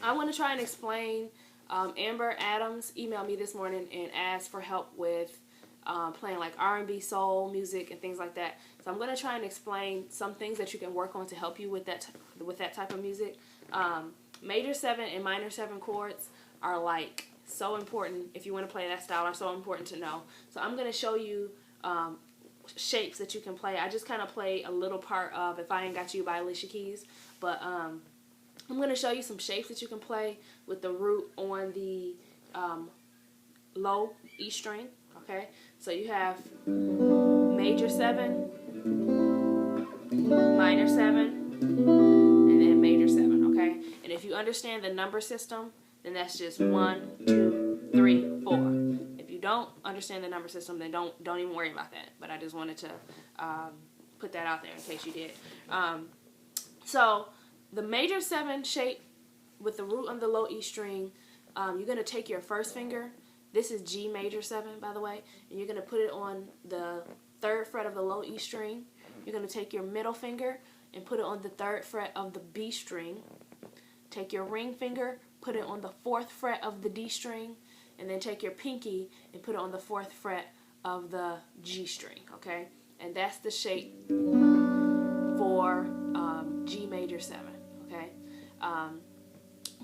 I want to try and explain. Amber Adams emailed me this morning and asked for help with playing like R&B, soul music, and things like that. So I'm going to try and explain some things that you can work on to help you with that type of music. Major 7 and minor 7 chords are like so important if you want to play that style, are so important to know. So I'm going to show you shapes that you can play. I just kind of play a little part of If I Ain't Got You by Alicia Keys, but I'm going to show you some shapes that you can play with the root on the low E string. Okay, so you have major 7, minor 7, and then major 7. Okay, and if you understand the number system, then that's just 1, 2, 3, 4. If you don't understand the number system, then don't even worry about that. But I just wanted to put that out there in case you did. So the major 7 shape with the root on the low E string, you're going to take your first finger. This is G major 7, by the way, and you're going to put it on the 3rd fret of the low E string. You're going to take your middle finger and put it on the 3rd fret of the B string. Take your ring finger, put it on the 4th fret of the D string, and then take your pinky and put it on the 4th fret of the G string, okay? And that's the shape for G major 7, okay?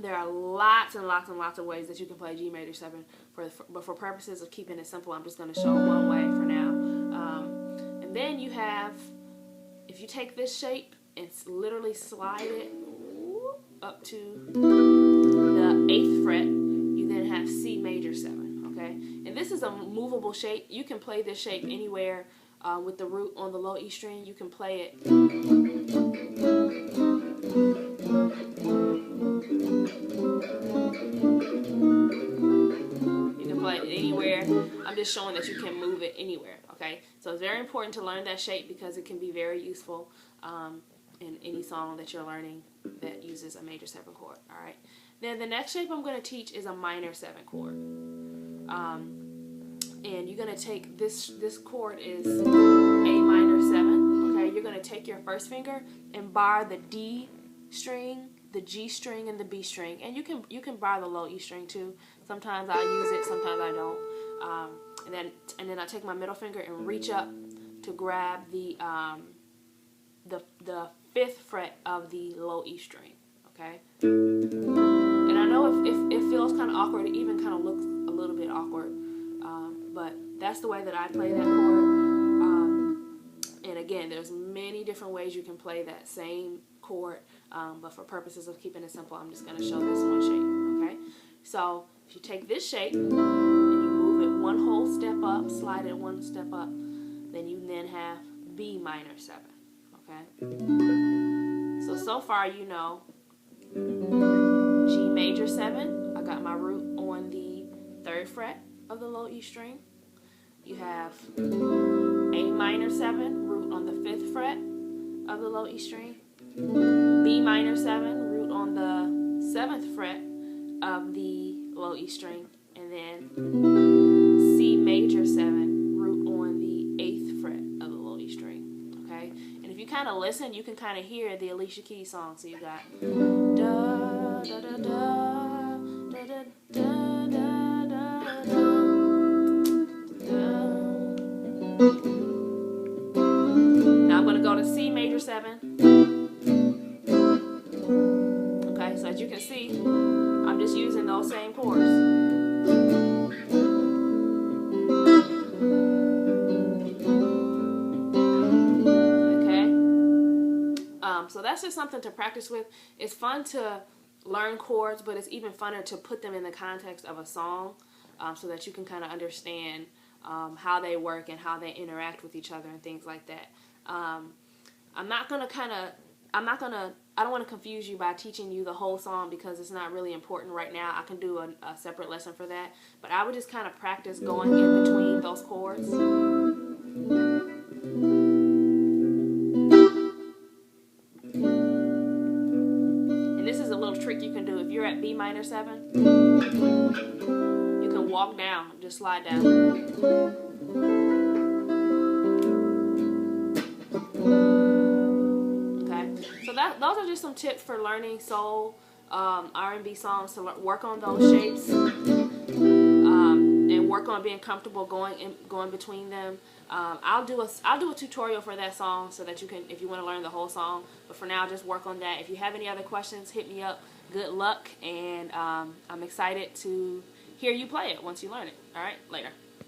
There are lots and lots and lots of ways that you can play G major 7, but for purposes of keeping it simple, I'm just going to show one way for now. And then you have, if you take this shape and literally slide it up to the 8th fret, you then have C major 7, okay? And this is a movable shape. You can play this shape anywhere with the root on the low E string. You can play it anywhere. I'm just showing that you can move it anywhere, okay? So it's very important to learn that shape because it can be very useful in any song that you're learning that uses a major 7 chord, all right? Then the next shape I'm going to teach is a minor 7 chord. And you're going to take this chord is A minor 7, okay? You're going to take your first finger and bar the D string, the G string, and the B string, and you can bar the low E string too. Sometimes I use it, sometimes I don't. And then I take my middle finger and reach up to grab the 5th fret of the low E string. Okay. And I know if it feels kind of awkward, it even kind of looks a little bit awkward, but that's the way that I play that chord. And again, there's many different ways you can play that same chord, but for purposes of keeping it simple, I'm just going to show this one shape, okay? So if you take this shape and you move it one whole step up, slide it one step up, then you then have B minor 7, okay? So far you know G major 7, I got my root on the 3rd fret of the low E string. You have A minor 7, root on the 5th fret of the low E string. B minor 7, root on the 7th fret of the low E string, and then C major 7, root on the 8th fret of the low E string, okay? And if you kind of listen, you can kind of hear the Alicia Keys song. So you got da da da da da da da da da da. Now I'm going to go to C major 7. Okay, so as you can see, I'm just using those same chords. Okay, so that's just something to practice with. It's fun to learn chords, but it's even funner to put them in the context of a song, so that you can kind of understand how they work and how they interact with each other and things like that. I don't want to confuse you by teaching you the whole song because it's not really important right now. I can do a separate lesson for that. But I would just kind of practice going in between those chords. And this is a little trick you can do. If you're at B minor 7, you can walk down, just slide down. Those are just some tips for learning soul R&B songs to work on those shapes, and work on being comfortable going between them. I'll do a tutorial for that song so that you can, if you want to learn the whole song. But for now, just work on that. If you have any other questions, hit me up. Good luck, and I'm excited to hear you play it once you learn it. All right, later.